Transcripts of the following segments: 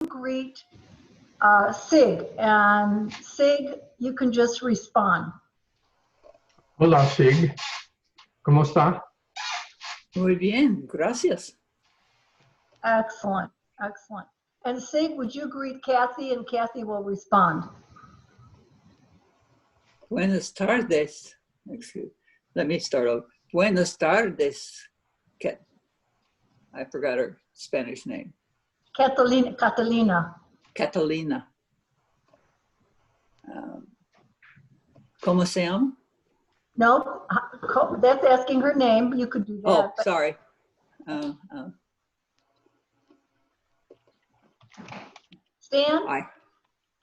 greet Sig, and Sig, you can just respond. Hola, Sig. ¿Cómo está? Muy bien, gracias. Excellent, excellent. And Sig, would you greet Kathy, and Kathy will respond. Buenas tardes. Excuse, let me start over. Buenas tardes. I forgot her Spanish name. Catalina. Catalina. ¿Cómo se llama? No, that's asking her name. You could do that. Oh, sorry. Stan? Hi.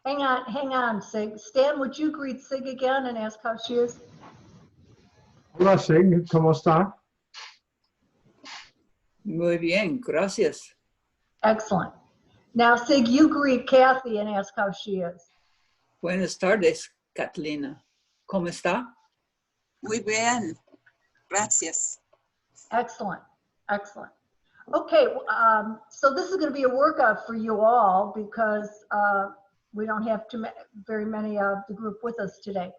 Hang on, Sig. Stan, would you greet Sig again and ask how she is? Hola, Sig. ¿Cómo está? Muy bien, gracias. Excellent. Now, Sig, you greet Kathy and ask how she is. Buenas tardes, Catalina. ¿Cómo está? Muy bien, gracias. Excellent, excellent. Okay, so this is going to be a workout for you all because we don't have very many of the group with us today.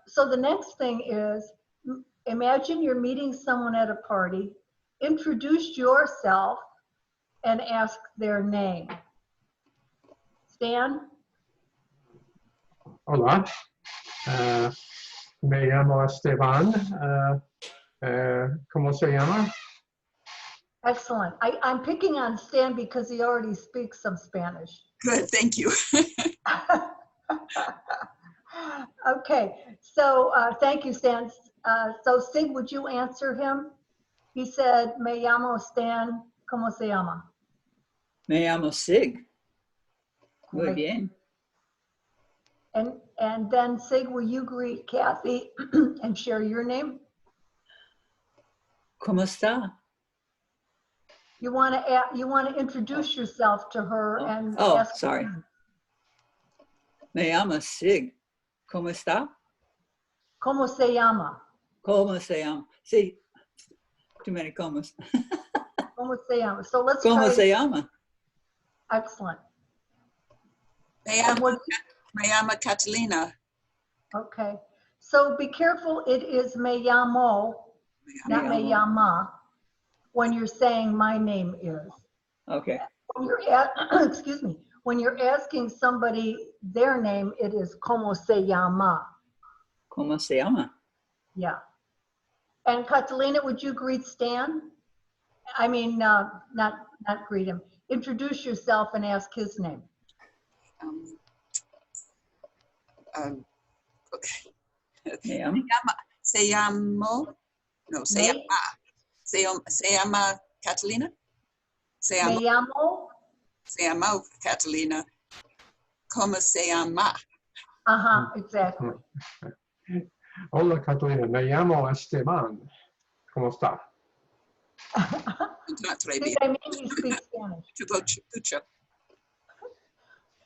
So the next thing is, imagine you're meeting someone at a party, introduce yourself, and ask their name. Stan? Hola. Me llamo Esteban. ¿Cómo se llama? Excellent. I'm picking on Stan because he already speaks some Spanish. Good, thank you. Okay, so thank you, Stan. So Sig, would you answer him? He said, me llamo Stan, ¿cómo se llama? Me llamo Sig. Muy Right. bien. And then Sig, will you greet Kathy and share your name? ¿Cómo está? You want to introduce yourself to her and ask. Sorry. Me llamo Sig. ¿Cómo está? ¿Cómo se llama? ¿Cómo se llama? Sí, too many comas. ¿Cómo se llama? So let's ¿Cómo try. se llama? Excellent. Me llamo Catalina. Okay, so be careful. It is me llamo, not me llama, when you're saying my name is. Okay. When you're excuse me, when you're asking somebody their name, it is como se llama. ¿Cómo se llama? Yeah. And Catalina, would you greet Stan? I mean, not greet him. Introduce yourself and ask his name. Okay. Se llama Catalina. Se llama Catalina. ¿Cómo se llama? Exactly. Hola, Catalina. Me llamo Esteban. ¿Cómo está? See, I mean, you speak Spanish.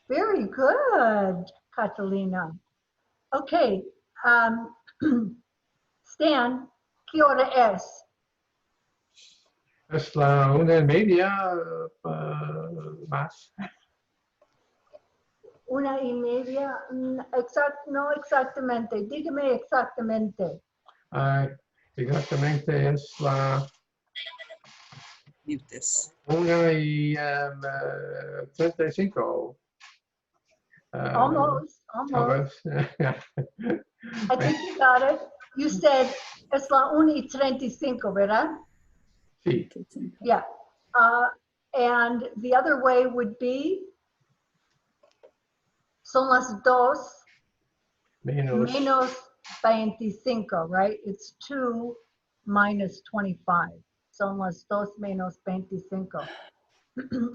Very good, Catalina. Okay, Stan, ¿qué hora es? Es la 1:30 más. 1:30. No exactamente. Dígame exactamente. Exactamente es la 1:35. Almost. I think you got it. You said es la 1:35, ¿verdad? Sí. Yeah. And the other way would be son las 2 menos 25, right? It's 2 minus 25. Son las 2 menos 25.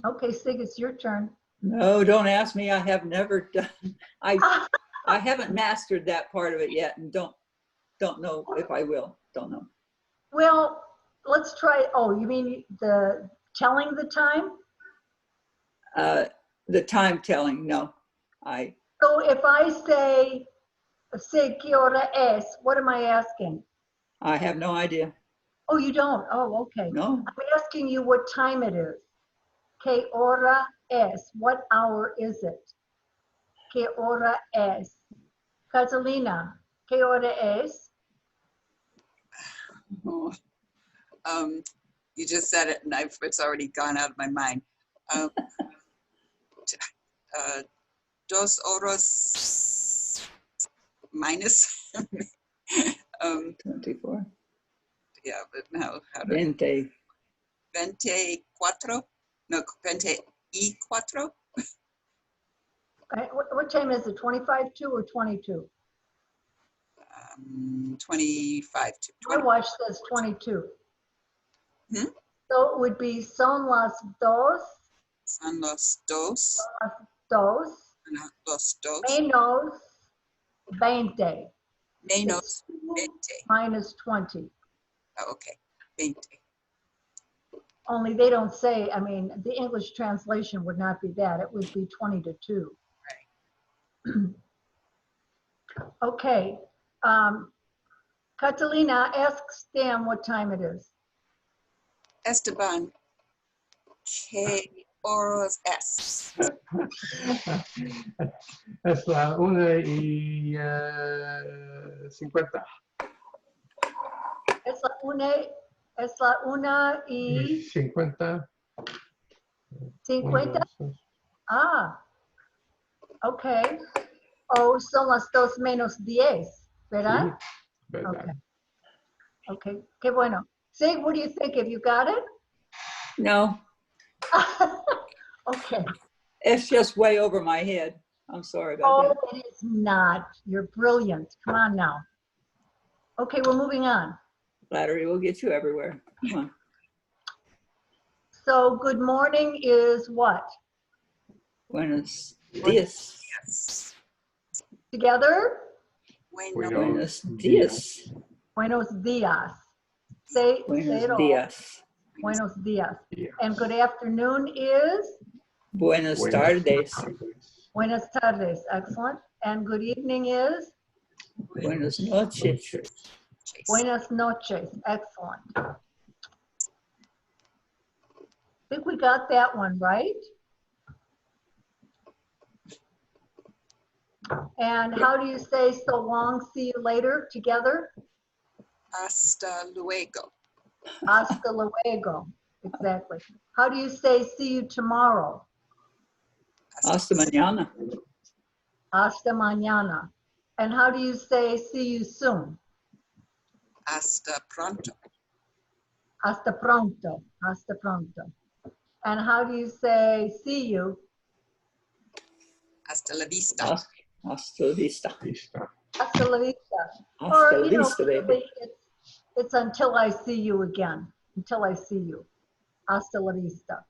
Okay, Sig, it's your turn. No, don't ask me. I have never done. I haven't mastered that part of it yet, and don't know if I will. Don't know. Well, let's try. Oh, you mean the telling the time? The time telling. No, So if I say, ¿qué hora es? What am I asking? I have no idea. Oh, you don't? Oh, okay. No. I'm asking you what time it is. ¿Qué hora es? What hour is it? ¿Qué hora es? Catalina, ¿qué hora es? Oh, you just said it, and it's already gone out of my mind. 2 horas minus. 24. Yeah, but now how to 20. 24? No, 24. What time is it? 25 to or 22? 25 to My 20. watch says 22. Hmm? So it would be son las dos, Son los dos. dos, Los dos. menos 20. Menos 20. Minus 20. Oh, okay. 20. Only they don't say, I mean, the English translation would not be that. It would be 20 to 2. Okay. Catalina, ask Stan what time it is. Esteban, ¿qué horas es? Es la 1:50. Es la 1:50. 50. Ah, okay. Oh, son las 2 menos 10, ¿verdad? Sí, ¿verdad? Okay, qué bueno. Sig, what do you think? Have you got it? No, Okay. it's just way over my head. I'm sorry about Oh, that. it is not. You're brilliant. Come on now. Okay, we're moving on. Flattery will get you everywhere. Come on. So good morning is what? Buenos dias. Yes. Together? Buenos dias. Buenos dias. Say Buenos it all. dias. Buenos dias. Yes. And good afternoon is? Buenas tardes. Buenas tardes. Excellent. And good evening is? Buenas noches. Buenas noches. Excellent. I think we got that one right. And how do you say so long, see you later together? Hasta luego. Hasta luego. Exactly. How do you say see you tomorrow? Hasta mañana. Hasta mañana. And how do you say see you soon? Hasta pronto. Hasta pronto. Hasta pronto. And how do you say see you? Hasta la vista. Hasta la vista. Hasta la vista. Hasta la vista, baby. really, it's until I see you again. Until I see you. Hasta la vista.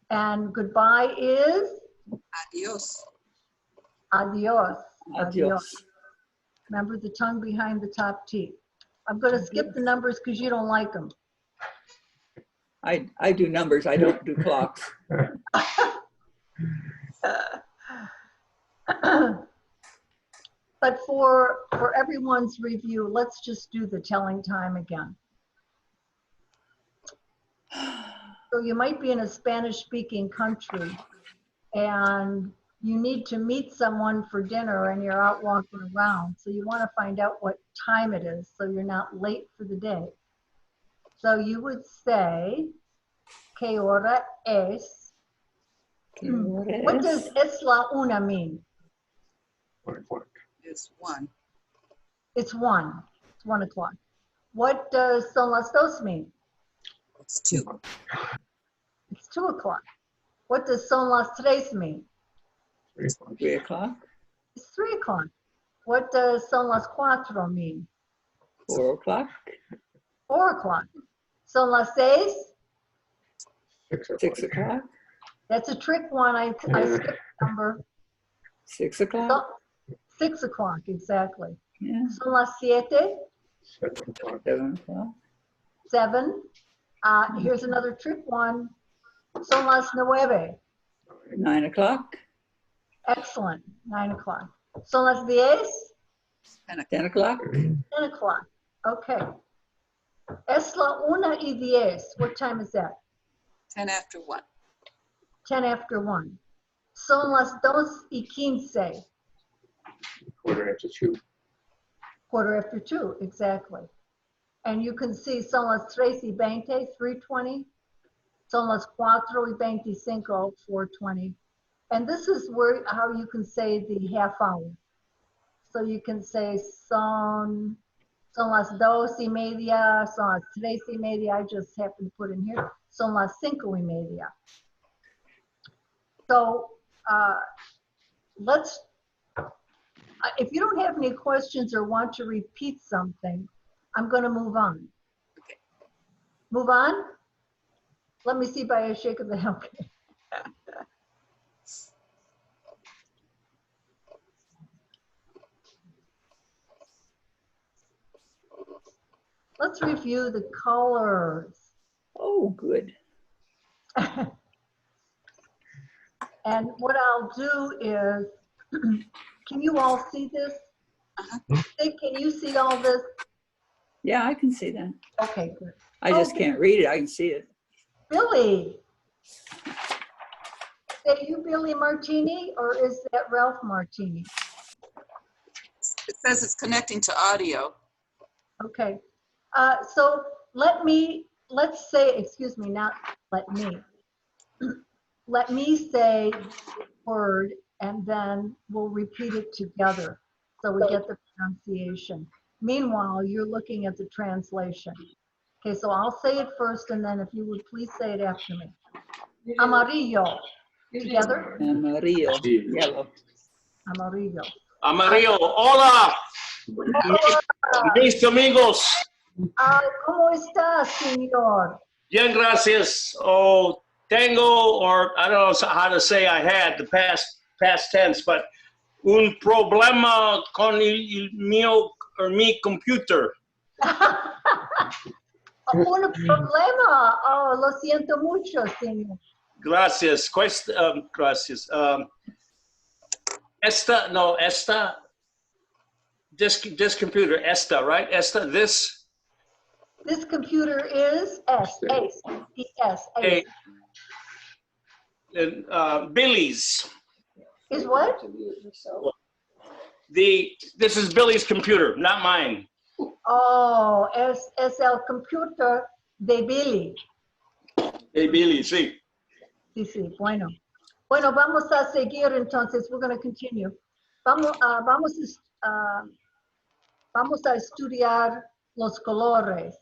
And goodbye is? Adios. Adios. Adios. Remember the tongue behind the top teeth. I'm going to skip the numbers because you don't like them. I do numbers. I don't do clocks. But for everyone's review, let's just do the telling time again. So you might be in a Spanish-speaking country and you need to meet someone for dinner and you're out walking around. So you want to find out what time it is so you're not late for the day. So you would say, ¿Qué hora es? What does es la una mean? 1 o'clock. Is 1. It's 1. It's 1 o'clock. What does son las dos mean? It's 2. It's 2 o'clock. What does son las tres mean? 3 o'clock. 3 o'clock. It's 3 o'clock. What does son las cuatro mean? 4 o'clock. 4 o'clock. Son las seis? 6 o'clock. 6 o'clock. That's a trick one. I skipped the number. 6 o'clock. 6 o'clock, exactly. Yeah. Son las siete? 7 o'clock. 7 o'clock. 7. Here's another trick one. Son las nueve? 9 o'clock. Excellent. 9 o'clock. Son las 10? 10 o'clock. 10 o'clock. Okay. Es la 1:10. What time is that? 10 after 1. 10 after 1. Son las 2:15. Quarter after 2. Quarter after 2, exactly. And you can see son las 3:20, 3:20. Son las 4:25, 4:20. And this is where how you can say the half hour. So you can say son las 2:30, son las 3:30. I just happened to put in here. Son las 5:30. So let's, if you don't have any questions or want to repeat something, I'm going to move on. Okay. Move on? Let me see by a shake of the head. Okay. Let's review the colors. Oh, good. And what I'll do is, can you all see this? Can you see all this? Yeah, I can see that. Okay, good. I just can't read it. I can see it. Billy. Is that you, Billy Martini, or is that Ralph Martini? It says it's connecting to audio. Okay. So let's say, excuse me, not let me. Let me say the word and then we'll repeat it together so we get the pronunciation. Meanwhile, you're looking at the translation. Okay, so I'll say it first and then if you would please say it after me. Amarillo. Together? Amarillo, yellow. Amarillo. Amarillo, hola, mis amigos. ¿Cómo está, señor? Bien, gracias. Oh, tengo, or I don't know how to say I had the past tense, but un problema con el mío or mi computer. Un problema. Oh, lo siento mucho, señor. Gracias. Gracias. This computer, right? This. This computer is S. Hey, Billy's. Is what? This is Billy's computer, not mine. Oh, es el computer de Billy. Hey, Billy, sí. Sí, sí, bueno. Bueno, vamos a seguir entonces. We're going to continue. Vamos a estudiar los colores.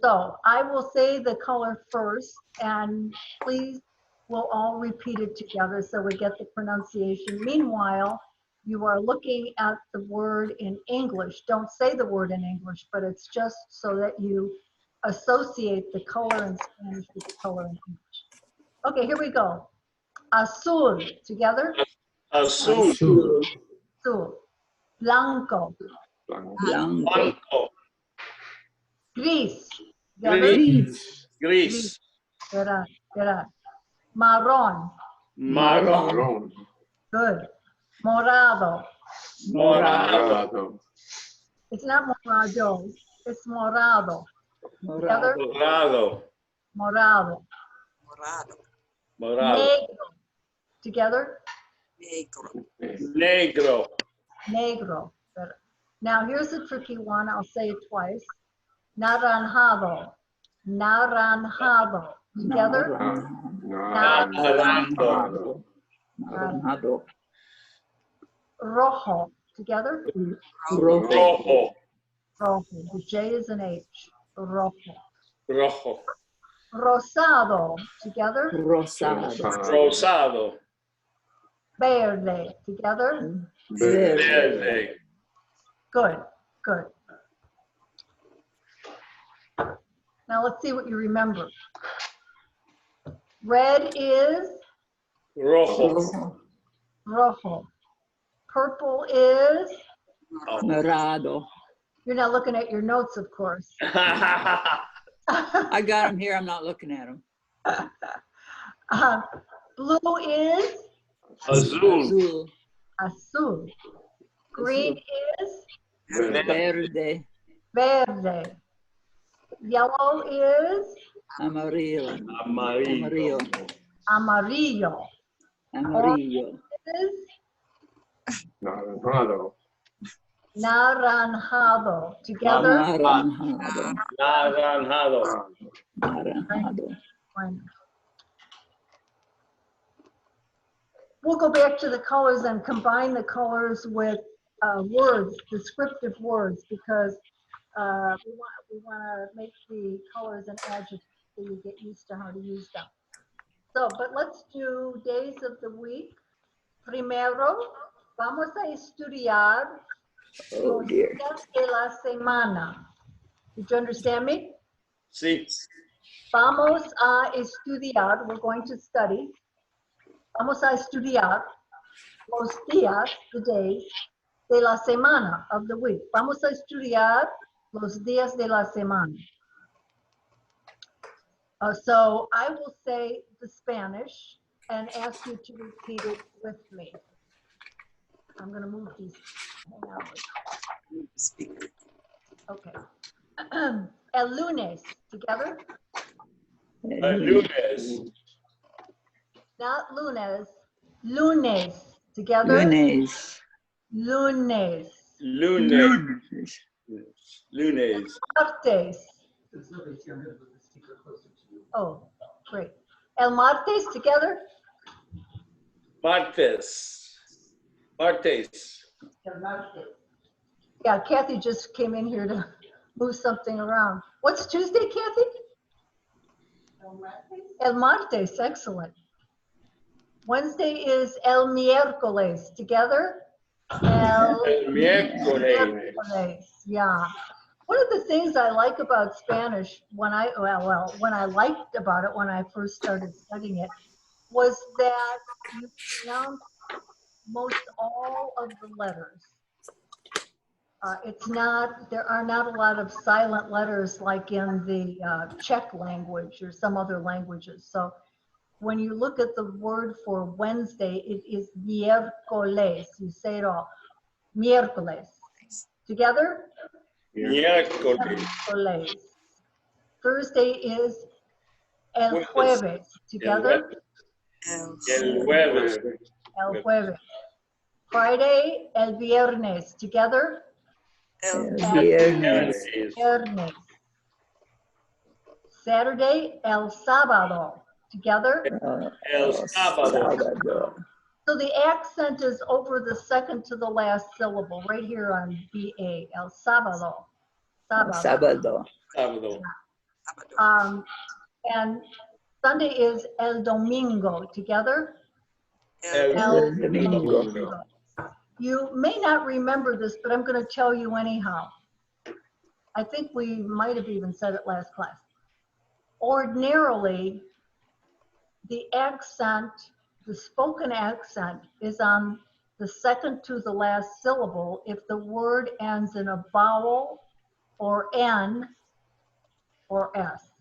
So I will say the color first, and please, we'll all repeat it together so we get the pronunciation. Meanwhile, you are looking at the word in English. Don't say the word in English, but it's just so that you associate the color in Spanish with the color in English. Okay, here we go. Azul, together? Azul. Azul. Blanco. Blanco. Gris. Together? Gris. Verá. Marrón. Marrón. Good. Morado. Morado. It's not morado. It's morado. Together? Morado. Morado. Morado. Morado. Negro. Together? Negro. Negro. Better. Now here's a tricky one. I'll say it twice. Naranjado. Naranjado. Together? Naranjado. Naranjado. Rojo. Together? Rojo. Rojo. The J is an H. Rojo. Rojo. Rosado. Together? Rosado. Verde. Together? Verde. Good. Now let's see what you remember. Red is Rojo. rojo. Purple is, Morado. you're not looking at your notes, of course. I got them here. I'm not looking at them. Blue is Azul. azul. Green is Verde. verde. Yellow is Amarillo. Amarillo. Amarillo. Amarillo. Is Naranjado. naranjado. Together. Naranjado. Naranjado. Naranjado. Fine. We'll go back to the colors and combine the colors with words, descriptive words, because we want to make the colors an adjective so you get used to how to use them. So, but let's do days of the week. Primero, vamos a estudiar Oh los dear. días de la semana. Did you understand me? Sí. Vamos a estudiar, we're going to study. Vamos a estudiar los días, the days, de la semana, of the week. Vamos a estudiar los días de la semana. So I will say the Spanish and ask you to repeat it with me. I'm going to move these. Hang on. Speaker. Okay. El lunes, together? Lunes. Not lunes. Lunes, together? Lunes. Lunes. Lunes. Lunes. Martes. Oh, great. El martes, together? Martes. Martes. Yeah, Kathy just came in here to move something around. What's Tuesday, Kathy? El martes, excellent. Wednesday is el miércoles, together? El Miércoles. miércoles, yeah. One of the things I like about Spanish when I liked about it when I first started studying it was that you pronounce most all of the letters. There are not a lot of silent letters like in the Czech language or some other languages. So when you look at the word for Wednesday, it is miércoles. You say it all. Miércoles. Together? Miércoles. Miércoles. Thursday is el jueves. Together? El El jueves. El jueves. Friday, el viernes. Together? El Viernes. Viernes. Saturday, el sábado. Together? El sábado. Sábado. So the accent is over the second to the last syllable, right here on BA, el sábado. Sábado. Sábado. And Sunday is el domingo. Together? El domingo. You may not remember this, but I'm going to tell you anyhow. I think we might have even said it last class. Ordinarily, the accent, the spoken accent, is on the second to the last syllable if the word ends in a vowel or N or S.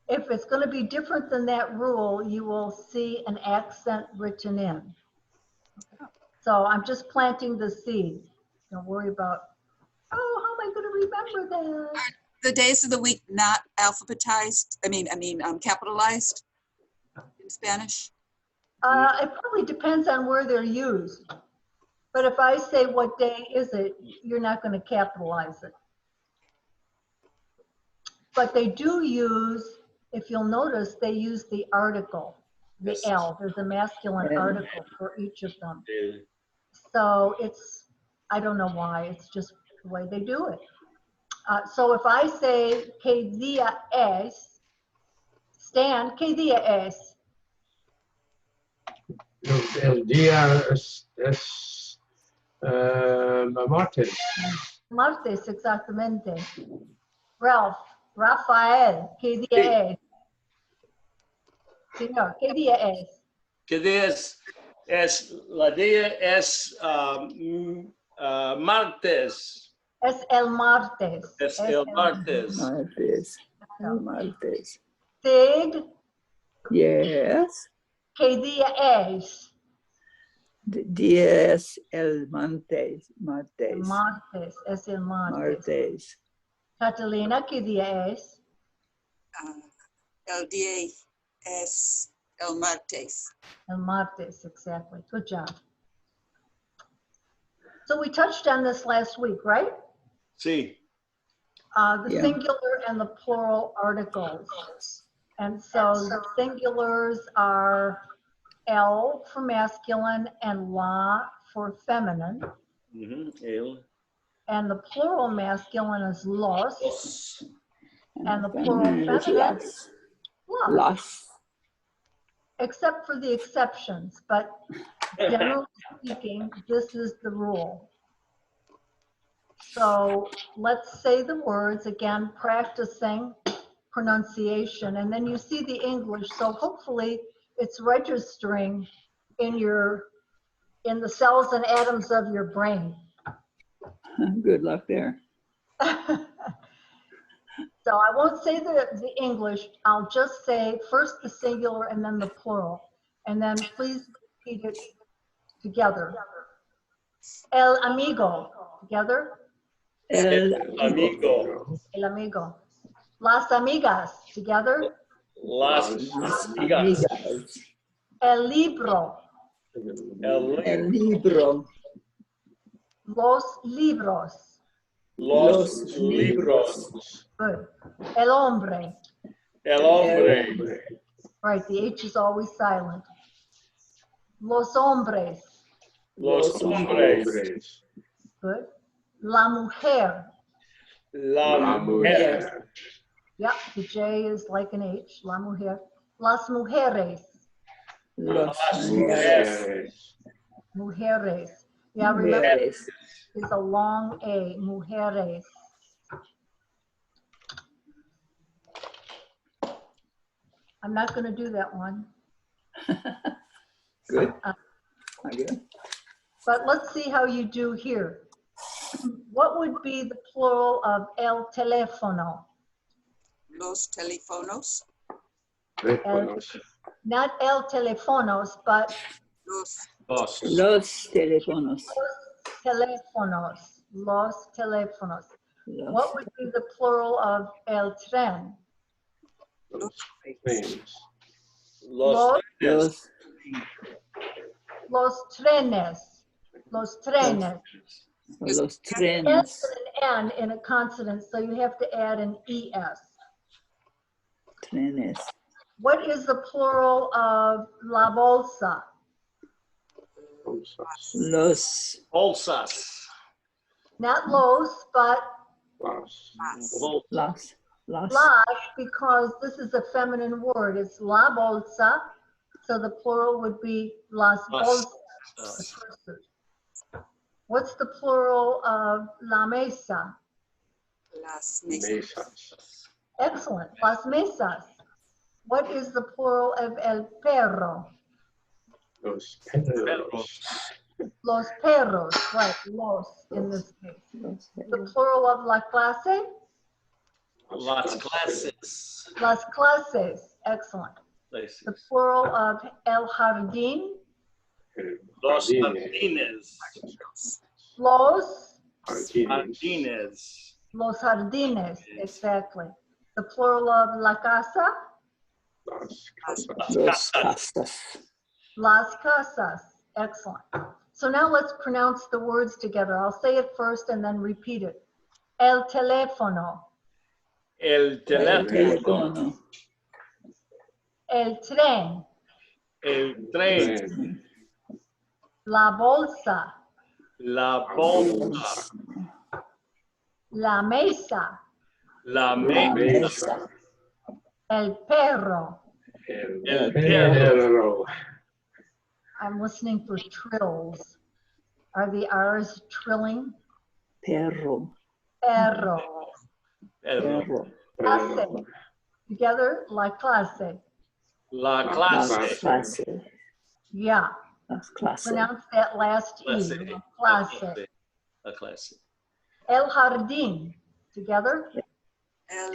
If it's going to be different than that rule, you will see an accent written in. So I'm just planting the seed. Don't worry about, oh, how am I going to remember that? The days of the week not alphabetized, capitalized in Spanish? It probably depends on where they're used. But if I say, what day is it, you're not going to capitalize it. But they do use, if you'll notice, they use the article, the Yes. L. There's a masculine L. article for each of them. So it's, I don't know why, it's just the way they do it. So if I say, ¿qué día es? Stan, ¿qué día es? El día es martes. Martes, exactamente. Ralph, Rafael, ¿qué día es? Señor, ¿qué día es? Que la día es martes. Es el martes. Es el martes. Martes. El martes. Sid, Yes. ¿qué día es? Diez el martes. Martes. Martes, es el martes. Martes. Catalina, ¿qué día es? El día es el martes. El martes, exactly. Good job. So we touched on this last week, right? Sí. The Yeah. singular and the plural articles. And so the singulars are el for masculine and la for feminine. El. And the plural masculine is los, Los. and the plural feminine, Las. las, Las. except for the exceptions. But generally speaking, this is the rule. So let's say the words again, practicing pronunciation, and then you see the English. So hopefully it's registering in the cells and atoms of your brain. Good luck there. So I won't say the English. I'll just say first the singular and then the plural. And then please repeat it together. El amigo. Together. El Amigo. El amigo. Las amigas. Together. Las Las amigas. amigas. El libro. El libro. Los libros. Los libros. Good. El hombre. El hombre. Right, the H is always silent. Los hombres. Los hombres. Good. La mujer. La mujer. Yep, the J is like an H. La mujer. Las mujeres. Los Las mujeres. Mujeres. Yeah, remember, mujeres. it's a long A. Mujeres. I'm not going to do that one. Good. Good. But let's see how you do here. What would be the plural of el teléfono? Los teléfonos. Not el teléfonos, but Los Los. Los teléfonos. teléfonos. Los teléfonos. Los What would be the plural of el tren? Los. Los, Los trenes. Los trenes. los Ends trenes. with an N in a consonant, so you have to add an ES. Trenes. What is the plural of la bolsa? Los, Bolsas. Not los, but las, las, las, because this is a feminine word. It's la bolsa, so the plural would be las bolsas. The person. What's the plural of la mesa? las mesas. Excellent, las mesas. What is the plural of el perro? Los perros. Los perros, right, los in this case. los, The plural of la clase? Las clases. Las clases, excellent. The plural of el jardín? Los jardines. Los Jardines. Los jardines, exactly. The plural of la casa? los casas. Las casas, excellent. So now let's pronounce the words together. I'll say it first and then repeat it. El teléfono, El El teléfono. teléfono. el tren, El tren. la bolsa, La bolsa. la mesa, La La mesa. mesa. el perro. El perro. I'm listening for trills. Are the R's trilling? Perro. Perro. Perro. Perro. Together, la clase. La Las clase. clases. Yeah, Las clases. pronounce that last E, la clase. La clase. El jardín. Together,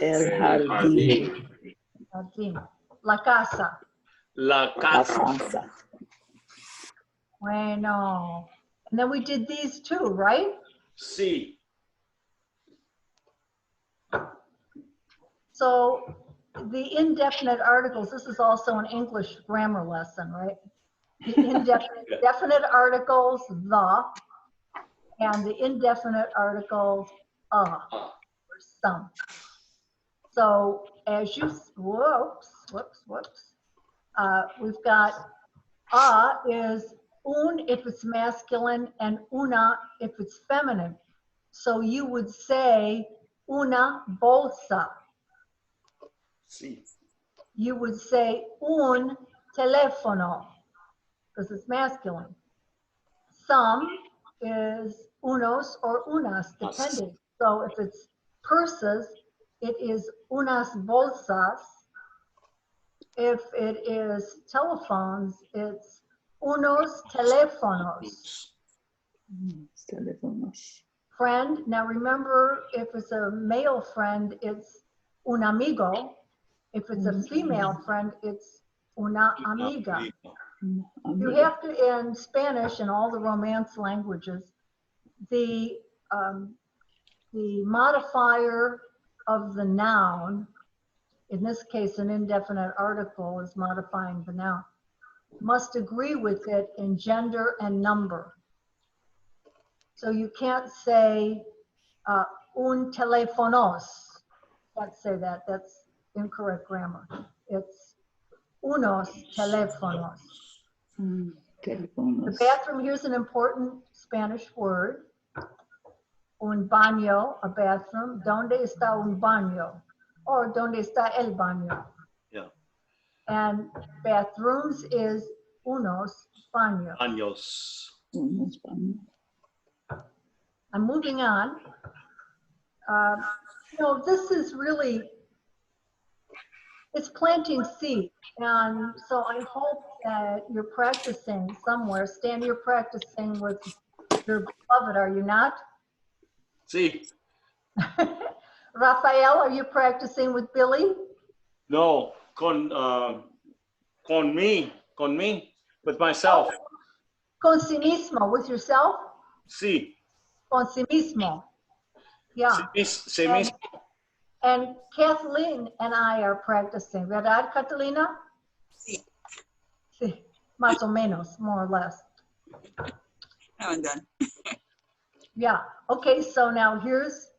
El jardín. jardín. La casa. La La casa. casa. Bueno. And then we did these two, right? Sí. So the indefinite articles, this is also an English grammar lesson, right? The indefinite definite articles, the, and the indefinite articles, or some. So as you, we've got is un if it's masculine and una if it's feminine. So you would say una bolsa. Sí. You would say un teléfono because it's masculine. Some is unos or unas, depending. So if it's purses, it is unas bolsas. If it is telephones, it's unos teléfonos. Teléfonos. Friend, now remember, if it's a male friend, it's un amigo. If it's a female friend, it's una amiga. You have to, in Spanish and all the Romance languages, the modifier of the noun, in this case, an indefinite article is modifying the noun, must agree with it in gender and number. So you can't say un teléfonos. Can't say that. That's incorrect grammar. It's unos teléfonos. The bathroom, here's an important Spanish word. Un baño, a bathroom. ¿Dónde está un baño? Or ¿dónde está el baño? Yeah. And bathrooms is unos baños. Años. Unos baños. I'm moving on. This is really, it's planting seed. And so I hope that you're practicing somewhere. Stan, you're practicing with your beloved, are you not? Sí. Rafael, are you practicing with Billy? No, con me, with myself. Con sí mismo, with yourself? Sí. Con sí mismo. Yeah. Sí mismo. And Kathleen and I are practicing, ¿verdad, Catalina? Sí. Sí, más o menos, more or less. Now I'm done. Yeah, okay, so now here's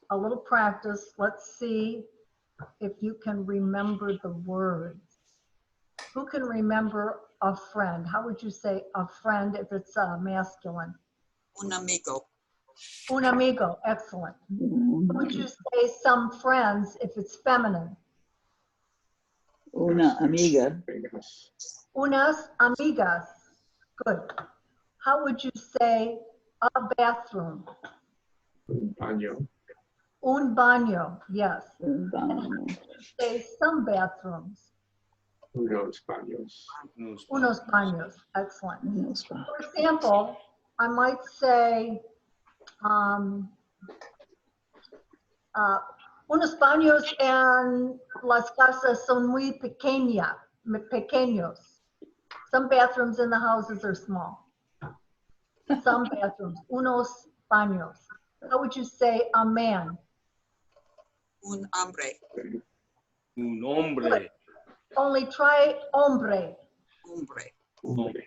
a little practice. Let's see if you can remember the words. Who can remember a friend? How would you say a friend if it's masculine? Un amigo. Un amigo, excellent. How would you say some friends if it's feminine? Una amiga. Unas amigas, good. How would you say a bathroom? Un baño. Un baño, yes. Un baño. Say some bathrooms. Unos baños. Unos baños, excellent. Unos baños. For example, I might say, unos baños en las casas son muy pequeños. Some bathrooms in the houses are small. Some bathrooms, unos baños. How would you say a man? Un hombre. Un hombre. Only try hombre. Hombre. Hombre.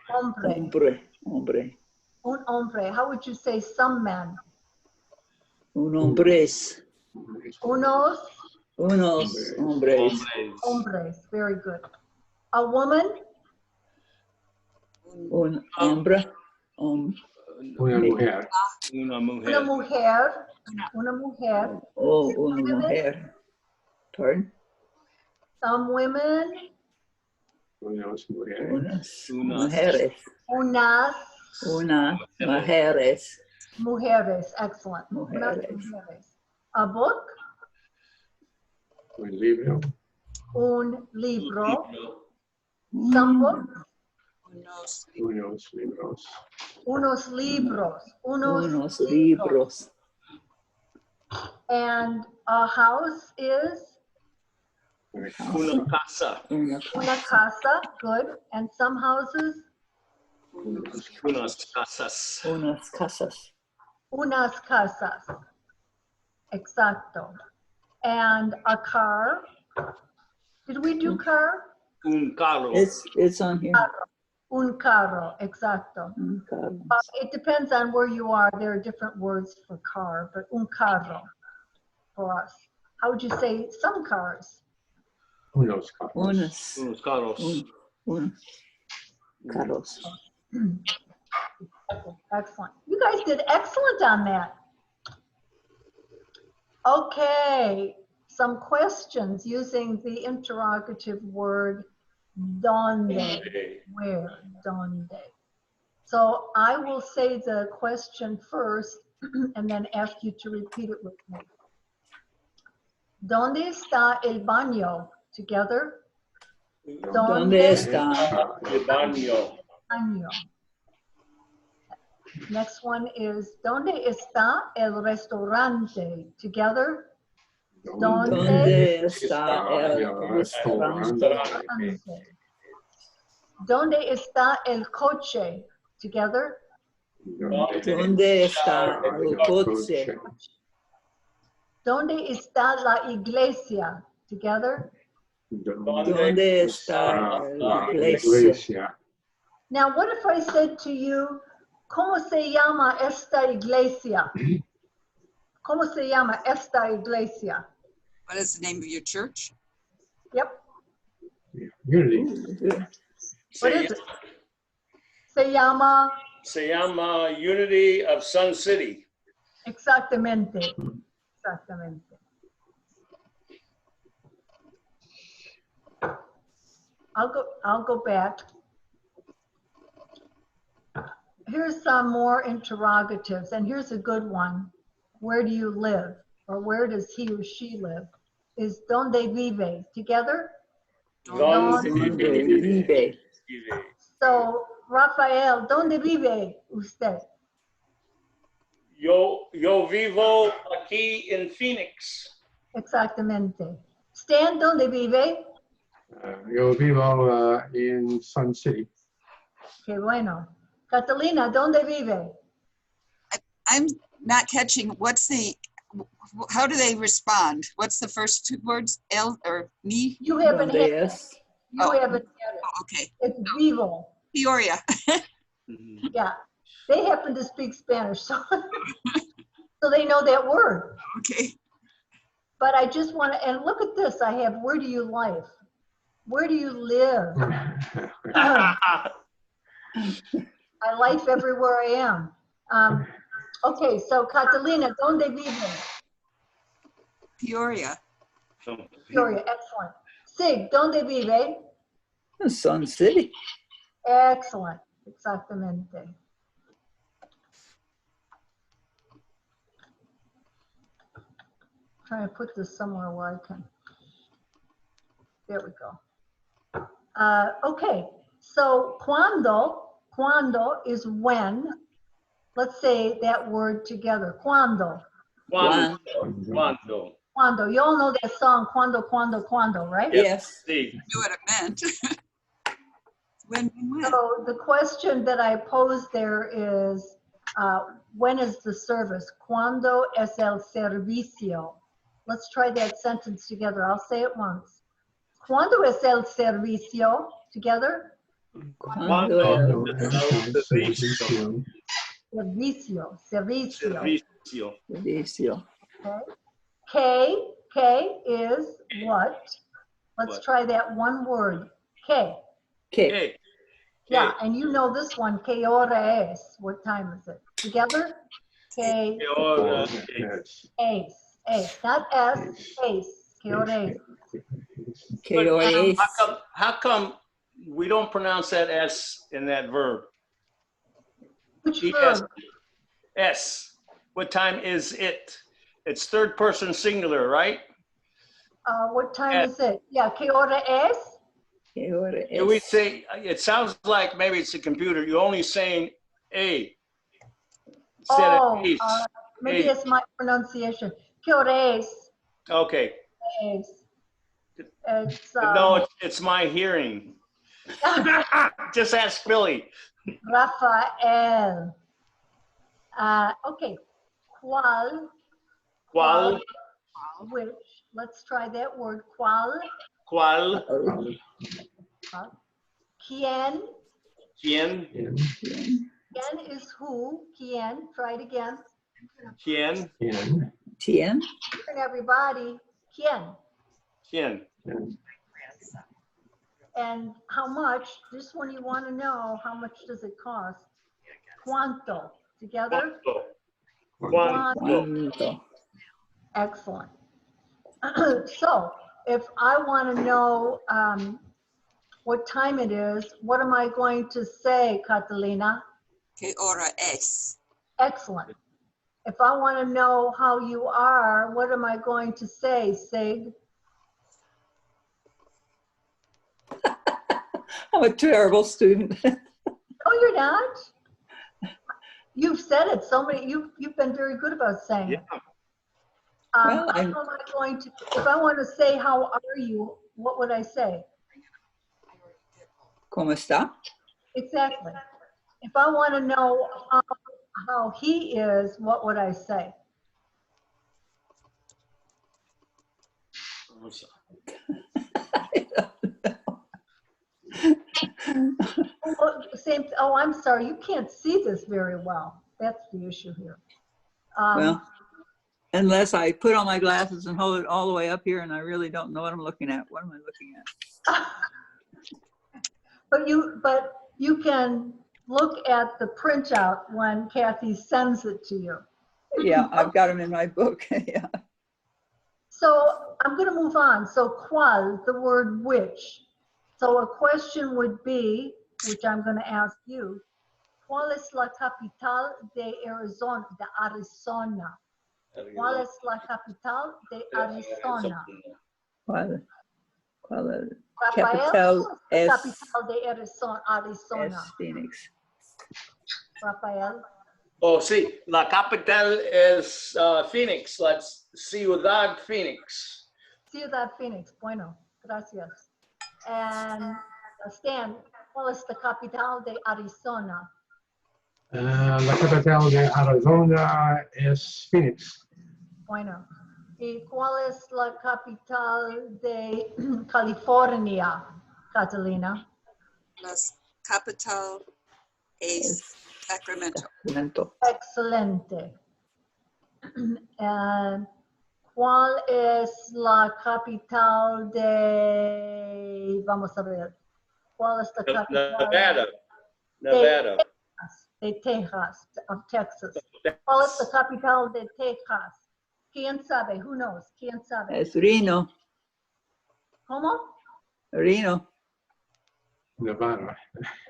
Hombre. Un hombre. How would you say some men? Un hombres. Unos Hombres. hombres. Very good. A woman? Un hombre. Una mujer. Una Una mujer. mujer. Una mujer. Oh, una mujer. Pardon? Some women. Unos mujeres. Unas Unas. mujeres. Unas Una mujeres. mujeres. Excellent. Unas Mujeres. mujeres. A book? Un libro. Un libro. Some books? Unos Unos libros. Unos libros. Unos libros. And a house is Una Una casa. Una una casa. Good. And some houses? Unas casas. Unas casas. Unas casas. Exacto. And a car. Did we do car? Un carro. It's on here. Un carro, exacto. It depends on where you are. There are different words for car, but un carro for us. How would you say some cars? Unos carros. Unos carros. carros. Excellent. You guys did excellent on that. Okay, some questions using the interrogative word donde. Where? Donde. So I will say the question first and then ask you to repeat it with me. ¿Dónde está el baño? Together. ¿Dónde está? El baño. Baño. Next one is, ¿dónde está el restaurante? Together. ¿Dónde está el restaurante? ¿Dónde está el coche? Together. ¿Dónde está el coche? ¿Dónde está la iglesia? Together. ¿Dónde está la iglesia? Now, what if I said to you, ¿cómo se llama esta iglesia? ¿Cómo se llama esta iglesia? What is the name of your church? Yep. Unity. What is it? Se llama Unity of Sun City. exactamente. Exactamente. I'll go back. Here's some more interrogatives, and here's a good one. Where do you live? Or where does he or she live? Is donde vive? Together? Donde vive. So, Rafael, donde vive usted? Yo vivo aquí en Phoenix. Exactamente. Stan, donde vive? Yo vivo in Sun City. Qué bueno. Catalina, donde vive? I'm not catching, how do they respond? What's the first two words? El or me? You haven't ¿Dónde had it. es? You haven't had it. Oh, okay. It's vivo. Peoria. Yeah. They happen to speak Spanish, so, so they know that word. Okay. But I just want to, and look at this, I have, where do you live? Where do you live? I life everywhere I am. Okay, so Catalina, donde vive? Peoria. Victoria, excellent. Sig, donde vive? Sun City. Excellent, exactamente. Trying to put this somewhere where I can. There we go. Okay, so cuando is when. Let's say that word together. Cuando. Cuando. You all know that song, Cuando, right? Yes. Sí. Knew what it meant. When? So the question that I posed there is, when is the service? ¿Cuándo es el servicio? Let's try that sentence together. I'll say it once. ¿Cuándo es el servicio? Together? ¿Cuándo Servicio. Servicio. Servicio. Okay. K is what? Let's try that one word. K. ¿Qué? Yeah, and you know this one. ¿Qué hora es? What time is it? Together? K. Yes. Ace. Not S. Ace. ¿Qué hora es? ¿Qué hora es? How come we don't pronounce that S in that verb? Which ES. verb? S. What time is it? It's third person singular, right? What time is it? Yeah, ¿qué hora es? ¿Qué hora es? And we say, it sounds like maybe it's a computer. You're only saying A instead of ace. Maybe it's my pronunciation. ¿Qué hora es? Okay. Es. It's, No, it's my hearing. Just ask Billy. Rafael. Okay. ¿Cuál? ¿Cuál? Which let's try that word. ¿Cuál? ¿Cuál? ¿Quién? ¿Quién? In, ¿Quién is who? ¿Quién? Try it again. ¿Quién? in, Tien? And everybody, ¿quién? ¿Quién? in. And how much? This one you want to know, how much does it cost? ¿Cuánto? Together? ¿Cuánto? ¿Cuánto? Excellent. So if I want to know what time it is, what am I going to say, Catalina? ¿Qué hora es? Excellent. If I want to know how you are, what am I going to say, Sig? I'm a terrible student. Oh, you're not? You've said it so many, you've been very good about saying it. Yeah. Well, How am I going to, if I want to say, how are you, what would I say? ¿Cómo está? Exactly. If I want to know how he is, what would I say? Oh, I'm sorry, you can't see this very well. That's the issue here. Well, unless I put on my glasses and hold it all the way up here and I really don't know what I'm looking at. What am I looking at? But you can look at the printout when Kathy sends it to you. Yeah, I've got them in my book. Yeah. So I'm going to move on. So cuál, the word which. So a question would be, which I'm going to ask you, ¿cuál es la capital de Arizona? De Arizona. ¿Cuál es la capital de Arizona? ¿Cuál Rafael, capital es, capital de Arizona. es Phoenix? Rafael. Oh, sí, la capital es Phoenix. Let's Ciudad Phoenix. Ciudad Phoenix. Bueno, gracias. And Stan, ¿cuál es la capital de Arizona? La capital de Arizona es Phoenix. Bueno. ¿Y cuál es la capital de California, Catalina? La capital es Sacramento. Sacramento. Excelente. And ¿cuál es la capital de, vamos a ver, cuál es la capital Nevada. Nevada. de Texas, of Texas? ¿Cuál es la capital de Texas? ¿Quién sabe? Who knows? ¿Quién sabe? Es Reno. ¿Cómo? Reno. Nevada.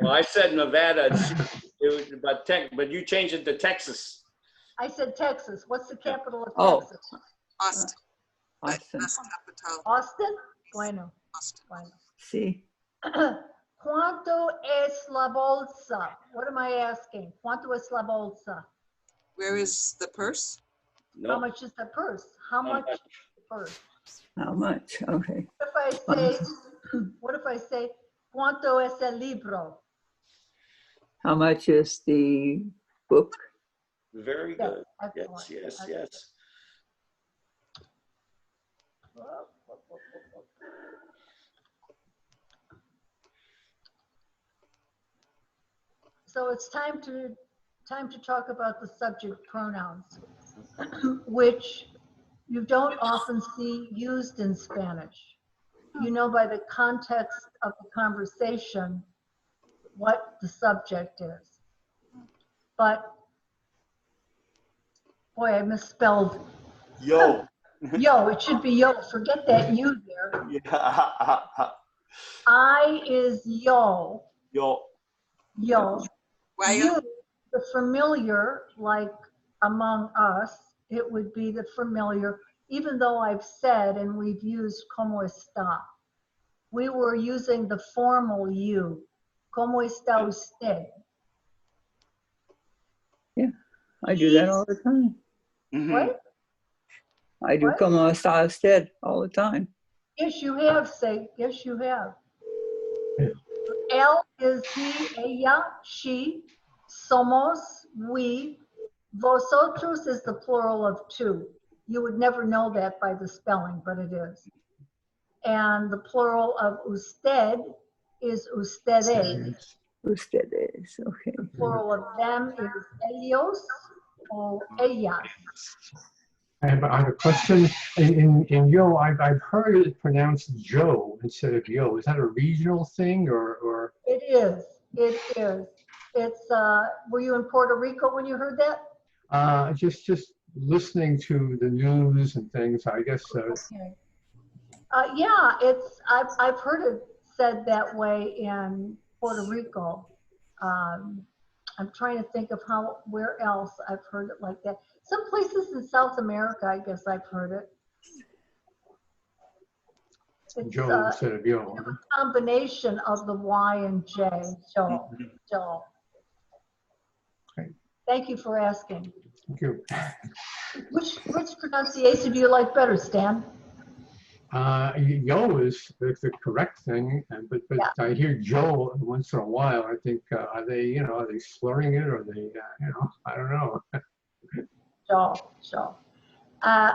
Well, I said Nevada, but you changed it to Texas. I said Texas. What's the capital of Oh. Texas? Austin. Austin. Las capital, Austin? Bueno. Austin. Bueno. Sí. ¿Cuánto es la bolsa? What am I asking? ¿Cuánto es la bolsa? Where is the purse? How No. much is the purse? How much is the purse? How much? Okay. What if I say, ¿cuánto es el libro? How much is the book? Very Yes, good. excellent. Yes. So it's time to talk about the subject pronouns, which you don't often see used in Spanish. You know by the context of the conversation what the subject is. But, boy, I misspelled. Yo. Yo, it should be yo. Forget that you there. Yeah. I is yo. Yo. Yo. Why You, the familiar, like among us, it would be the familiar, even though I've said and we've used como está. We were using the formal you. Como está usted? I do that all the time. Mhm. What? I do What? como está usted all the time. Yes, you have, say. Yes, you have. Yeah. Él is he, ella, she, somos, we. Vosotros is the plural of two. You would never know that by the spelling, but it is. And the plural of usted is ustedes. Ustedes, okay. The plural of them is ellos or ellas. I have a question. In yo, I've heard it pronounced Joe instead of yo. Is that a regional thing or? It is. It is. It's. Were you in Puerto Rico when you heard that? Just listening to the news and things, I guess. Okay. Yeah, it's. I've heard it said that way in Puerto Rico. I'm trying to think of where else I've heard it like that. Some places in South America, I guess I've heard it. It's Joe instead of yo. a combination of the Y and J. Joe. Joe. Okay. Thank you for asking. Thank you. Which pronunciation do you like better, Stan? Yo is the correct thing, but Yeah. I hear Joe once in a while. I think are they slurring it, or are they I don't know. Joe.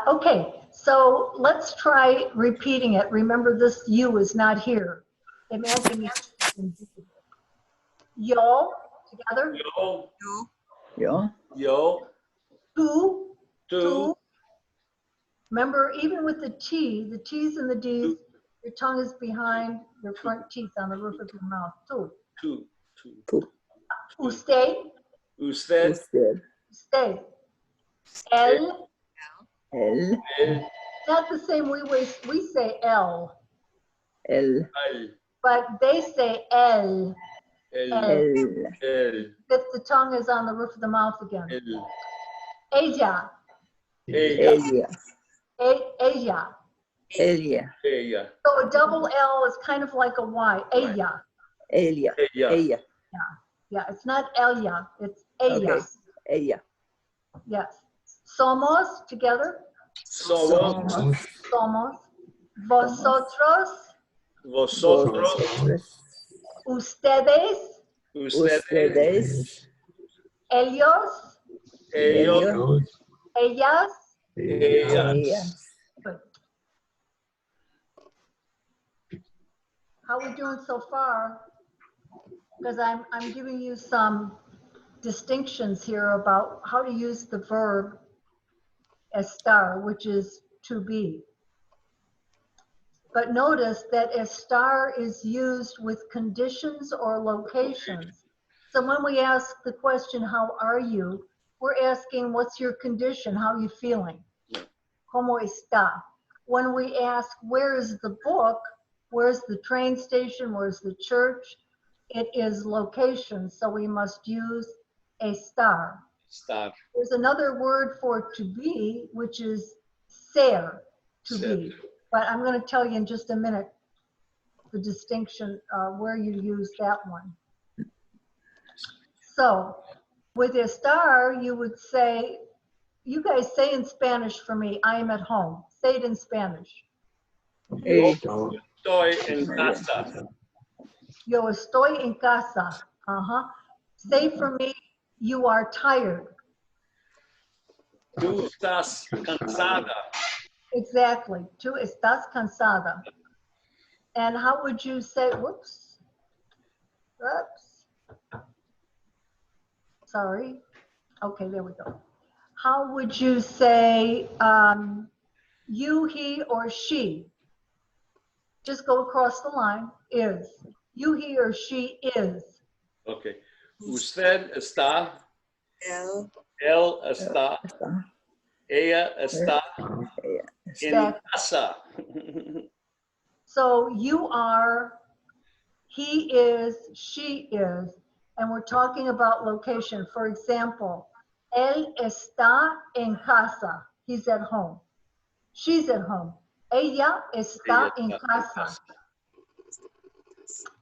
Okay, so let's try repeating it. Remember, this you is not here. Imagine it's yo together. Yo, Yo, yo, Two. two, Remember, even with the T, the T's and the D's, your tongue is behind your front teeth on the roof of your mouth. Two. two. Usted. Usted, usted, El. el, el, Not the same way we say L, el, but they say El. el, el, If the tongue is on the roof of the mouth again. el, Ella. ella, Ella. ella, ella, So a double L is kind of like a Y. Ella. ella, ella, ella, Yeah, it's not Elia, it's ella. okay, ella, Yes. Somos together. somos, Somos. Vosotros. vosotros, vosotros, Ustedes. ustedes, ustedes, Ellos. ellos, Ellas. ellas. Good. How are we doing so far? Because I'm giving you some distinctions here about how to use the verb estar, which is to be. But notice that estar is used with conditions or locations. So when we ask the question, how are you? We're asking, what's your condition? How are you feeling? ¿Cómo está? When we ask, where is the book? Where's the train station? Where's the church? It is location, so we must use estar. estar, There's another word for to be, which is ser, to be. But I'm going to tell you in just a minute the distinction where you use that one. So with estar, you would say, you guys say in Spanish for me, I am at home. Say it in Spanish. yo estoy en casa, Yo estoy en casa. Say for me, you are tired. tú estás cansada, Exactly. Tú estás cansada. And how would you say, whoops. Sorry. Okay, there we go. How would you say you, he, or she? Just go across the line. Is. You, he, or she is. ok, usted está, El, él está, Está, ella está ella, en casa, So you are, he is, she is, and we're talking about location. For example, él está en casa. He's at home. She's at home. Ella está en casa.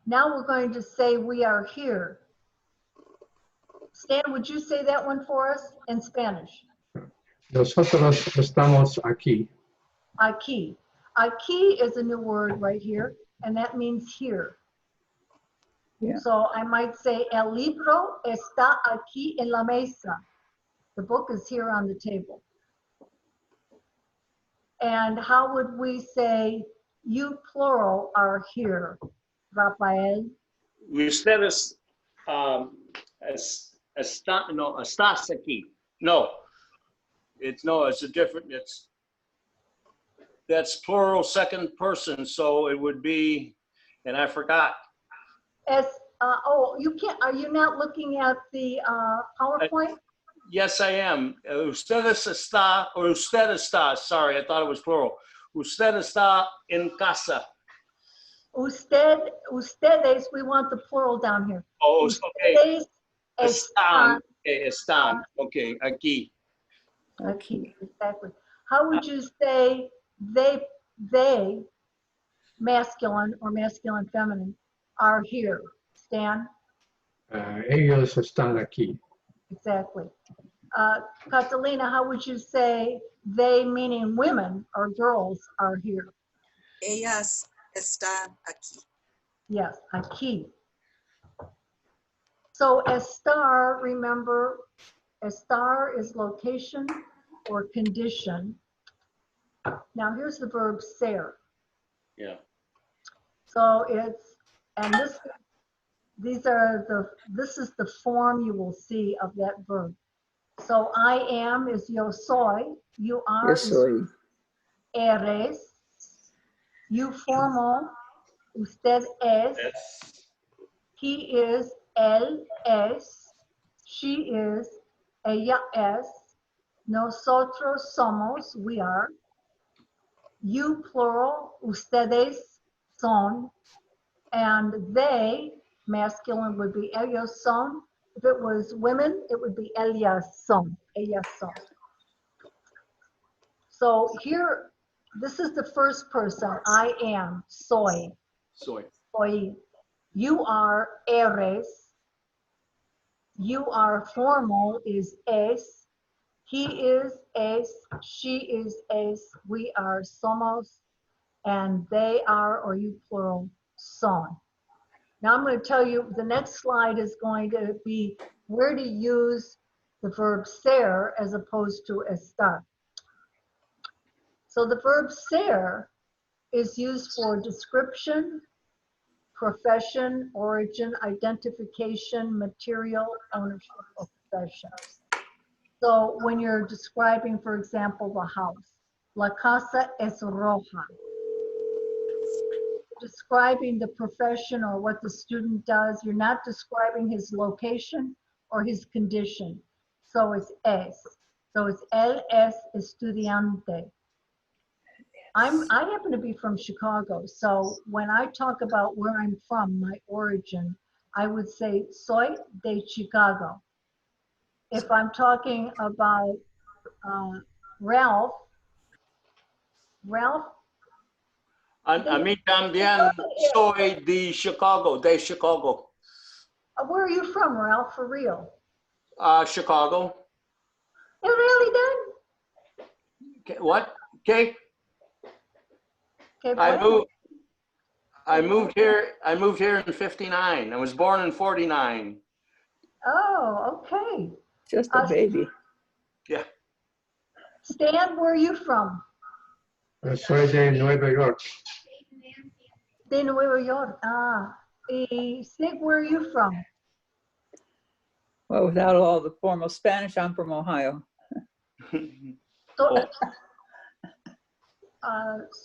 Now we're going to say we are here. Stan, would you say that one for us in Spanish? Nosotros estamos aquí. Aquí. Aquí is a new word right here, and that means here. Yeah. So I might say, el libro está aquí en la mesa. The book is here on the table. And how would we say you plural are here, Rafael? Ustedes estás aquí. No, it's a different, that's plural second person, so it would be, and I forgot. You can't, are you not looking at the PowerPoint? Yes, I am. Usted está, sorry, I thought it was plural. Usted está en casa. Ustedes, we want the plural down here. Oh, okay. Están. Están. Okay, aquí. Okay, exactly. How would you say they, masculine or masculine feminine, are here? Stan? Ellos están aquí. Exactly. Catalina, how would you say they, meaning women or girls, are here? Ellas están aquí. Yes, aquí. So estar, remember, estar is location or condition. Now here's the verb ser. Yeah. So it's, and this is the form you will see of that verb. So I am is yo soy, you are Yo is soy. eres, you formal, usted es, Yes. he is, él es, she is, ella es, nosotros somos, we are, you plural, ustedes son, and they, masculine would be ellos son. If it was women, it would be ellas son, ellas son. So here, this is the first person, I am, soy, Soy. soy. You are, eres. You are, formal is es. He is, es. She is, es. We are, somos. And they are, or you plural, son. Now I'm going to tell you, the next slide is going to be where to use the verb ser as opposed to estar. So the verb ser is used for description, profession, origin, identification, material, ownership, or possession. So when you're describing, for example, the house, la casa es roja. Describing the profession or what the student does, you're not describing his location or his condition. So it's es. So it's él es estudiante. I happen to be from Chicago, so when I talk about where I'm from, my origin, I would say soy de Chicago. If I'm talking about Ralph, A mí también soy de Chicago. Where are you from, Ralph, for real? Chicago. You really did? Okay, what? Okay. Okay, I moved here in 59. I was born in 49. Oh, okay. Just a baby. Yeah. Stan, where are you from? Soy de Nueva York. De Nueva York. Sig, where are you from? Well, without all the formal Spanish, I'm from Ohio. So,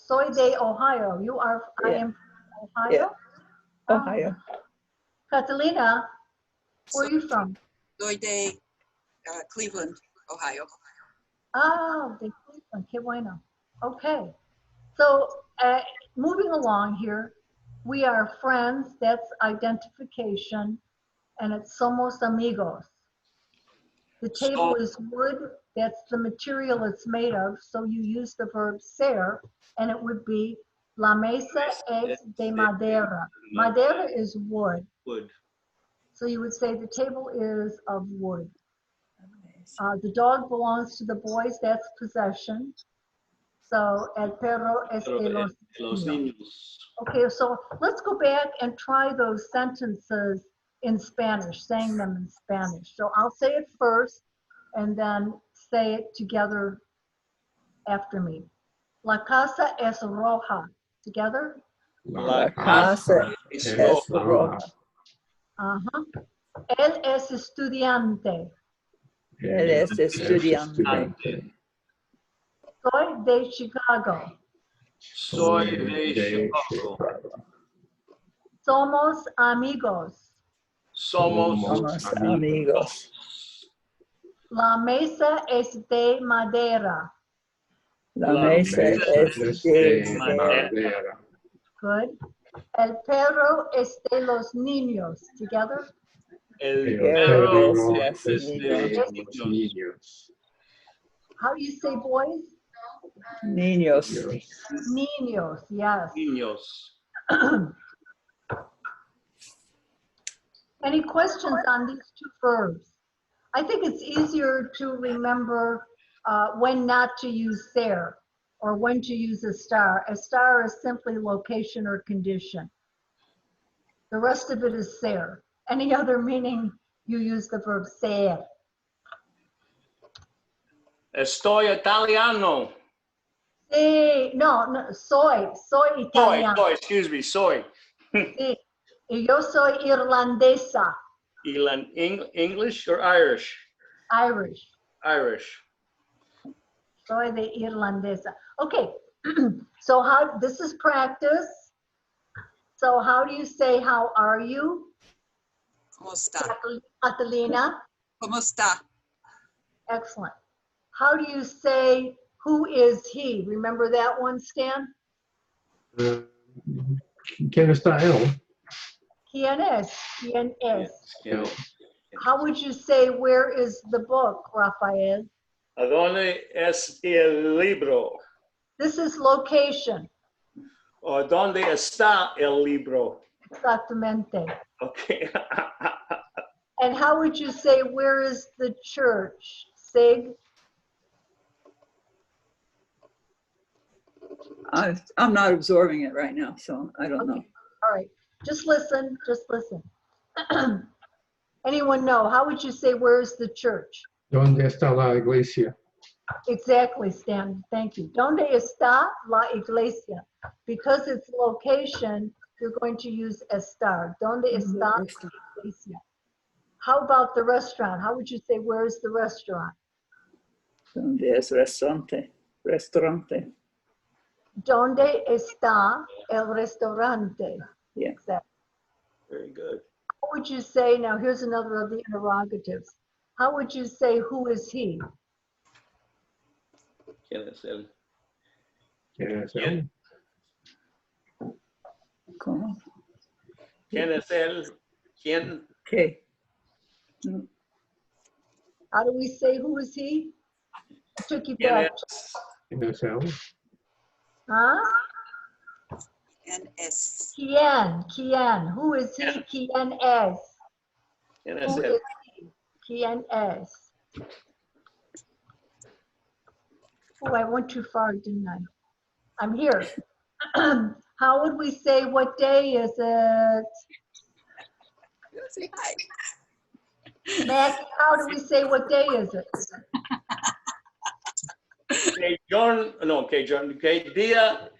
soy de Ohio. You are, I am from Ohio? Yeah. Ohio. Catalina, where are you from? Soy de Cleveland, Ohio. Oh, de Cleveland, qué bueno. Okay, so moving along here, we are friends, that's identification, and it's somos amigos. The table is wood, that's the material it's made of, so you use the verb ser, and it would be la mesa es de madera. Madera is wood. Wood. So you would say the table is of wood. The dog belongs to the boys, that's possession. So el perro es de los niños. Okay, so let's go back and try those sentences in Spanish, saying them in Spanish. So I'll say it first and then say it together after me. La casa es roja. Together? La casa es es roja. roja. Uh-huh. Él es estudiante. Él es estudiante. Soy de Chicago. Soy de Chicago. Somos amigos. Somos Somos amigos. La mesa es de madera. La mesa es de madera. Good. El perro es de los niños. Together? El perro perro es de es de los niños. How do you say boys? niños. Niños, yes. Niños. Any questions on these two verbs? I think it's easier to remember when not to use there or when to use a star. A star is simply location or condition. The rest of it is ser. Any other meaning, you use the verb ser. Estoy italiano. Sí, no, soy italiano. Soy, excuse me, soy. Sí. Y yo soy irlandesa, English or Irish? Irish. Irish. Soy de irlandesa. Okay, so this is practice. So how do you say, how are you? ¿Cómo está? Catalina, ¿Cómo está? excellent. How do you say, who is he? Remember that one, Stan? ¿Quién está él? ¿Quién es? ¿Quién es? Yes. How would you say, where is the book, Rafael? ¿A dónde es el libro? This is location, ¿O dónde está el libro? exactamente. Okay. And how would you say, where is the church? Sig? I'm not absorbing it right now, so I don't know. Okay, all right. Just listen, just listen. Anyone know, how would you say, where's the church? ¿Dónde está la iglesia? Exactly, Stan, thank you. ¿Dónde está la iglesia? Because it's location, you're going to use estar. ¿Dónde está la iglesia? How about the restaurant? How would you say, where's the restaurant? ¿Dónde es restaurante? Restaurante. ¿Dónde está el restaurante? Yeah. Exactly. Very good. How would you say, now here's another of the interrogatives. How would you say, who is he? ¿Quién es él? ¿Quién es él? ¿Cómo? ¿Quién es él? ¿Quién? ¿Qué? How do we say, who is he? I took you ¿Quién back. es? ¿Quién es él? Huh? NS. ¿Quién? Who is he? ¿Quién es? ¿Quién es Who él? is he? ¿Quién es? Oh, I went too far, didn't I? I'm here. How would we say, what day is it? Say hi. Maggie, how do we say, what day is it? ¿Qué día?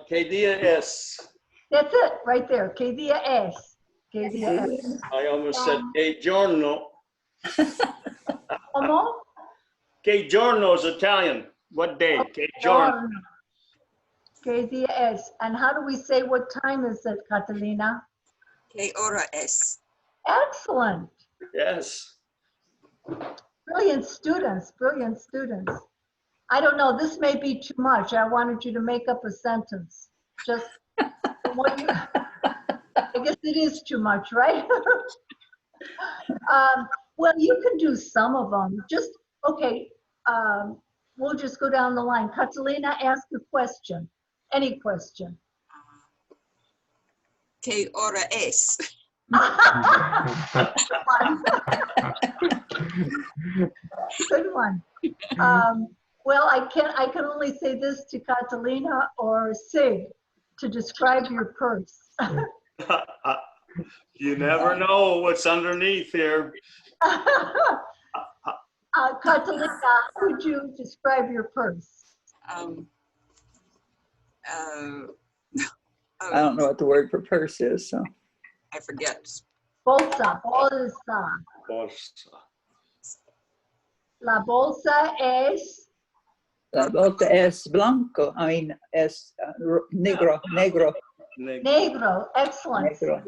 ¿Qué día es? That's it, right there. ¿Qué día es? ¿Qué día es? I almost said ¿qué giorno? ¿Cómo? ¿Qué giorno is Italian? What day? ¿Qué giorno? ¿Qué día es? And how do we say, what time is it, Catalina? ¿Qué hora es? Excellent. Yes. Brilliant students, brilliant students. I don't know, this may be too much. I wanted you to make up a sentence. Just what you, I guess it is too much, right? Well, you can do some of them. Just, okay, we'll just go down the line. Catalina, ask a question, any question. ¿Qué hora es? Good one. Well, I can only say this to Catalina or Sig to describe your purse. You never know what's underneath here. Catalina, how would you describe your purse? Um, I don't know what the word for purse is, so. I forget. Bolsa, bolsa. Bolsa. La bolsa es La bolsa es blanco, I mean, es negro, negro, negro. Excellent. negro.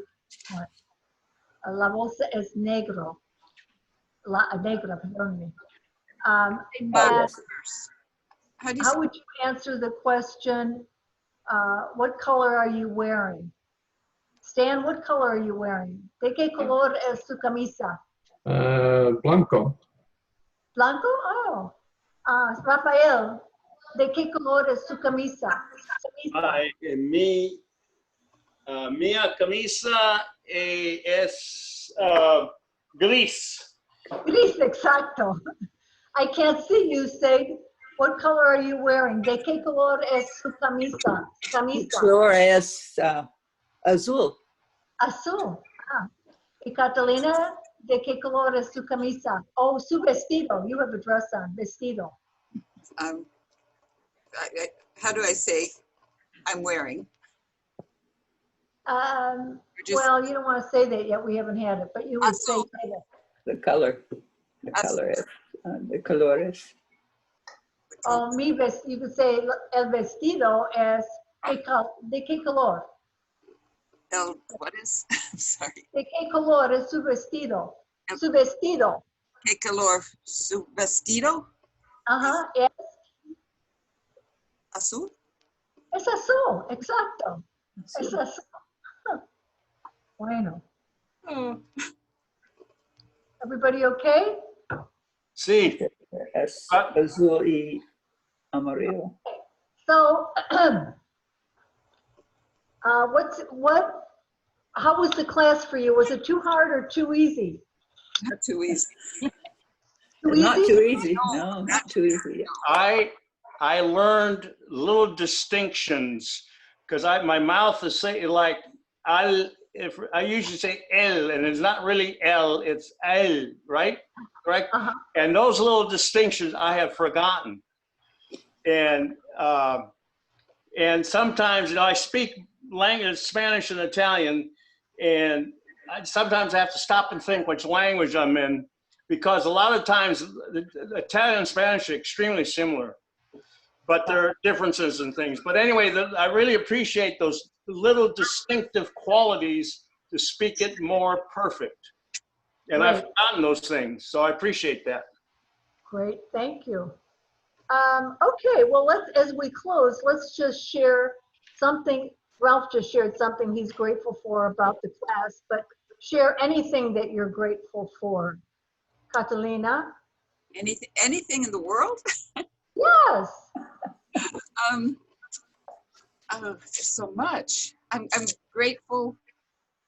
La bolsa es negro. La negra, perdón me. Oh, And yes. How do you how say would you answer the question, what color are you wearing? Stan, what color are you wearing? ¿De qué color es su camisa? Blanco. ¿Blanco? Oh. Rafael, ¿de qué color es su camisa? Mia camisa es gris. Gris, exacto. I can't see you. Say, what color are you wearing? ¿De qué color es su camisa? El Camisa. color es azul. Azul. Y Catalina, ¿de qué color es su camisa? Oh, su vestido. You have a dress on. Vestido. how do I say I'm wearing? Or just Well, you don't want to say that yet. We haven't had it, but you would say Azul. that. The color. The color es. The colores. Oh, you could say el vestido es ¿de qué color? what is? I'm sorry. ¿De qué color es su vestido? Su vestido. ¿Qué color su vestido? Ajá, Azul? es azul, exacto. Es Azul. azul. Huh. Bueno. Oh. Everybody okay? Sí. Es azul y amarillo. So, how was the class for you? Was it too hard or too easy? Not too easy. Too Not easy? too easy. No, not too easy. I learned little distinctions because my mouth is saying like I usually say el and it's not really el, it's el, right? Correct? Uh-huh. And those little distinctions I have forgotten. And sometimes I speak language, Spanish and Italian, and sometimes I have to stop and think which language I'm in because a lot of times the Italian and Spanish are extremely similar, but there are differences and things. But anyway, I really appreciate those little distinctive qualities to speak it more perfect. And Right. I've forgotten those things, so I appreciate that. Great, thank you. Okay, well, as we close, let's just share something. Ralph just shared something he's grateful for about the class, but share anything that you're grateful for. Catalina? Anything in the world? Yes. There's so much. I'm grateful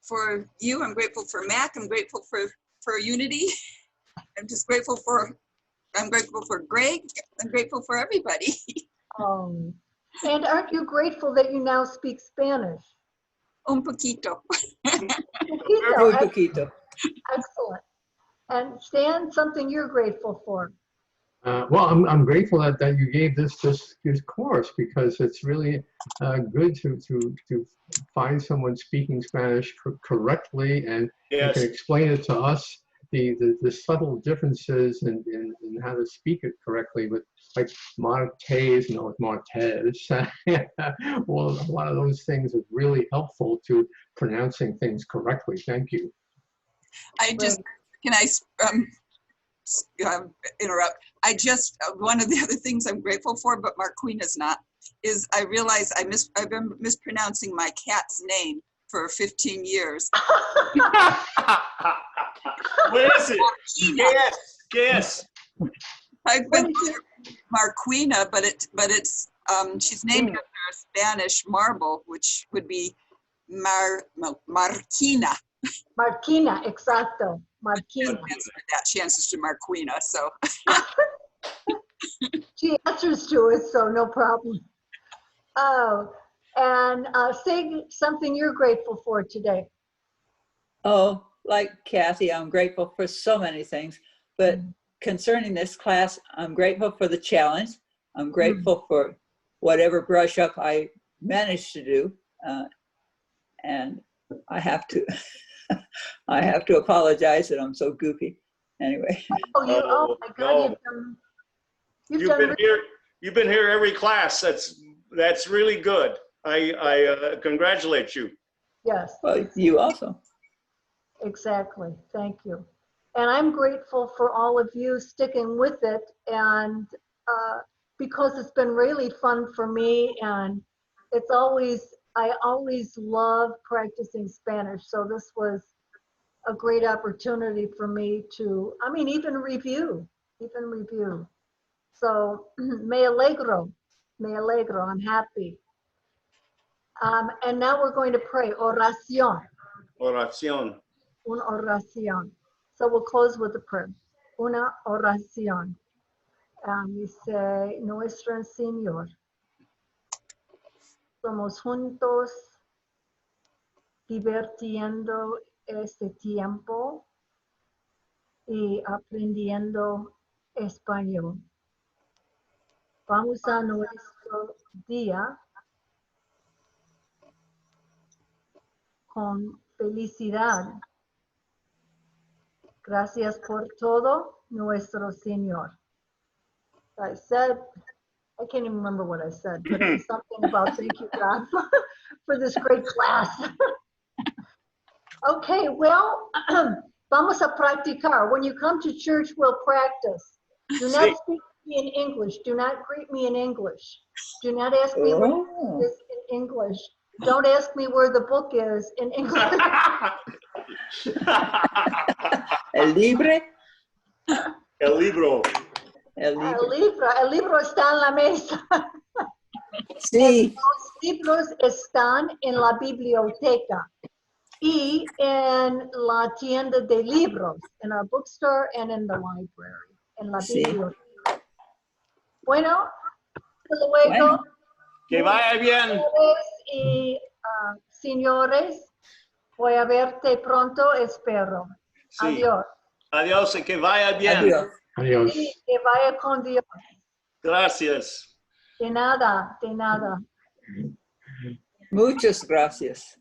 for you. I'm grateful for Mac. I'm grateful for Unity. I'm grateful for Greg. I'm grateful for everybody. And aren't you grateful that you now speak Spanish? Un poquito. Muy poquito. Excellent. And Stan, something you're grateful for? Well, I'm grateful that you gave this course because it's really good to find someone speaking Spanish correctly and you can explain it to us the subtle differences in how to speak it correctly with like Martes, no, it's Martes. Well, a lot of those things is really helpful to pronouncing things correctly. Thank you. Can I interrupt? One of the other things I'm grateful for, but Marquina's not, is I realize I've been mispronouncing my cat's name for 15 years. What is it? Guess. I've been Marquina, but it's she's named after a Spanish marble, which would be Marquina. Marquina, exacto. Marquina. She answers to Marquina, so. She answers to it, so no problem. Oh, and say something you're grateful for today. Oh, like Kathy, I'm grateful for so many things, but concerning this class, I'm grateful for the challenge. I'm grateful for whatever brush up I managed to do. And I have to, I have to apologize that I'm so goofy. Anyway. Oh my God, no. you've done You've been here every class. That's really good. I congratulate you. Yes. Well, you also. Exactly. Thank you. And I'm grateful for all of you sticking with it, and because it's been really fun for me, and I always love practicing Spanish. So this was a great opportunity for me to, even review. So me alegro, I'm happy. And now we're going to pray, oración. Oración. Una oración. So we'll close with a prayer. Una oración. Dice, Nuestro Señor, somos juntos divirtiendo este tiempo y aprendiendo español. Vamos a nuestro día con felicidad. Gracias por todo, nuestro Señor. I said, I can't even remember what I said, but it was something about thank you, God, for this great class. Okay, well, vamos a practicar. When you come to church, we'll practice. Do not speak to me in English. Do not greet me in English. Do not ask me what it is in English. Don't ask me where the book is in English. El libre. El libro. El libro. El libro está en la mesa. Sí. Los libros están en la biblioteca y en la tienda de libros, in our bookstore and in the library, en la biblioteca. Bueno, hasta luego. Que vaya bien. Y señores, voy a verte pronto, espero. Sí. Adiós. Adiós y que vaya bien. Adiós. Adiós. Sí, que vaya con Dios. Gracias. De nada, de nada. Muchas gracias.